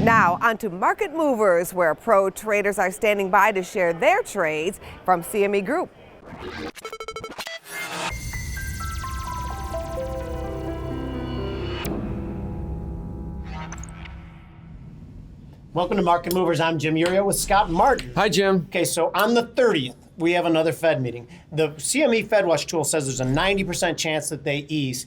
Now, on to market movers, where pro traders are standing by to share their trades from CME Group. Welcome to Market Movers. I'm Jim Urio with Scott Martin. Hi, Jim. Okay, so on the 30th, we have another Fed meeting. The CME FedWatch tool says there's a 90% chance that they ease.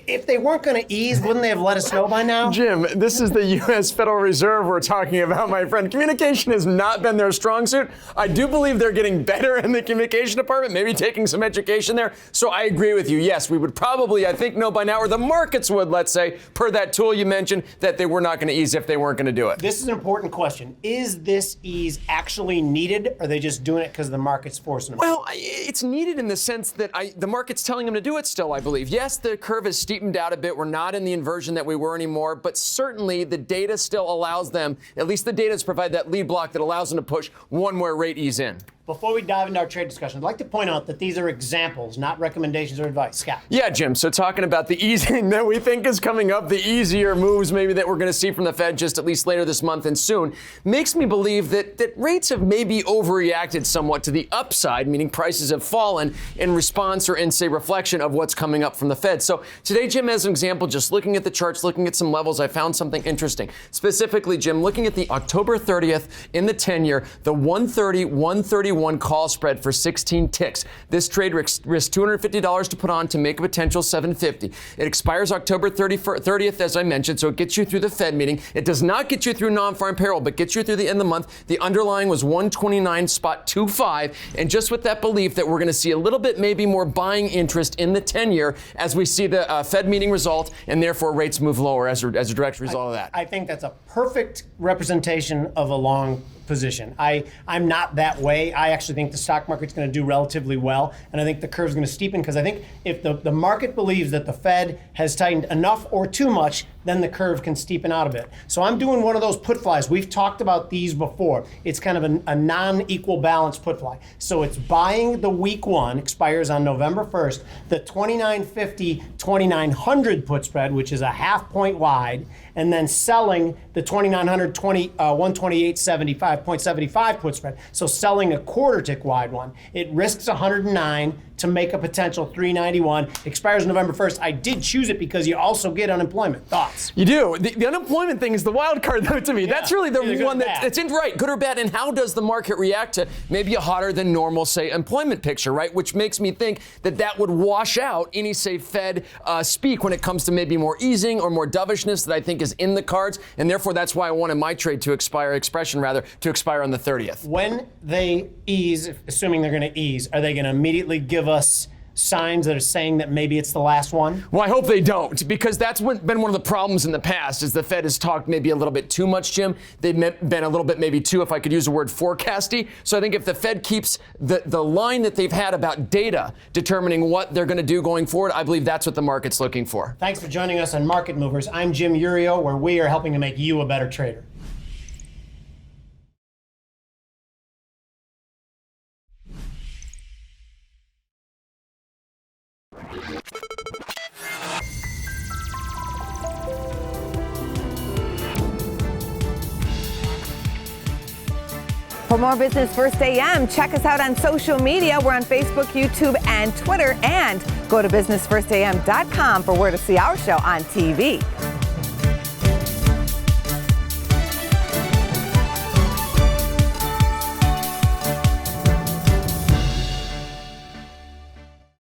If they weren't going to ease, wouldn't they have let us know by now? Jim, this is the U.S. Federal Reserve we're talking about, my friend. Communication has not been their strong suit. I do believe they're getting better in the communication department, maybe taking some education there. So I agree with you. Yes, we would probably, I think, know by now, or the markets would, let's say, per that tool you mentioned, that they were not going to ease if they weren't going to do it. This is an important question. Is this ease actually needed, or are they just doing it because the market's forcing them? Well, it's needed in the sense that the market's telling them to do it still, I believe. Yes, the curve is steepened out a bit. We're not in the inversion that we were anymore, but certainly the data still allows them, at least the data has provided that lead block that allows them to push one more rate ease in. Before we dive into our trade discussion, I'd like to point out that these are examples, not recommendations or advice. Scott. Yeah, Jim. So talking about the easing that we think is coming up, the easier moves maybe that we're going to see from the Fed just at least later this month and soon, makes me believe that rates have maybe overreacted somewhat to the upside, meaning prices have fallen in response or in, say, reflection of what's coming up from the Fed. So today, Jim, as an example, just looking at the charts, looking at some levels, I found something interesting. Specifically, Jim, looking at the October 30th in the 10-year, the 130, 131 call spread for 16 ticks. This trade risks $250 to put on to make a potential $750. It expires October 30th, as I mentioned, so it gets you through the Fed meeting. It does not get you through non-farm payroll, but gets you through the end of the month. The underlying was 129.25, and just with that belief that we're going to see a little bit maybe more buying interest in the 10-year as we see the Fed meeting result, and therefore rates move lower as a direct result of that. I think that's a perfect representation of a long position. I'm not that way. I actually think the stock market's going to do relatively well, and I think the curve's going to steepen because I think if the market believes that the Fed has tightened enough or too much, then the curve can steepen out a bit. So I'm doing one of those put flies. We've talked about these before. It's kind of a non-equal balance put fly. So it's buying the week one, expires on November 1st, the 2950, 2900 put spread, which is a half point wide, and then selling the 2900, 128.75, 0.75 put spread. So selling a quarter tick wide one. It risks 109 to make a potential 391. Expires November 1st. I did choose it because you also get unemployment. Thoughts? You do. The unemployment thing is the wild card, though, to me. Yeah. That's really the one that's in right, good or bad. And how does the market react to maybe a hotter than normal, say, employment picture, right? Which makes me think that would wash out any, say, Fed speak when it comes to maybe more easing or more dovishness that I think is in the cards. And therefore, that's why I wanted my trade to expire on the 30th. When they ease, assuming they're going to ease, are they going to immediately give us signs that are saying that maybe it's the last one? Well, I hope they don't, because that's been one of the problems in the past, is the Fed has talked maybe a little bit too much, Jim. They've been a little bit maybe too, if I could use the word, forecasty. So I think if the Fed keeps the line that they've had about data determining what they're going to do going forward, I believe that's what the market's looking for. Thanks for joining us on Market Movers. I'm Jim Urio, where we are helping to make you a better trader. For more Business First AM, check us out on social media. We're on Facebook, YouTube, and Twitter. And go to businessfirstam.com for where to see our show on TV.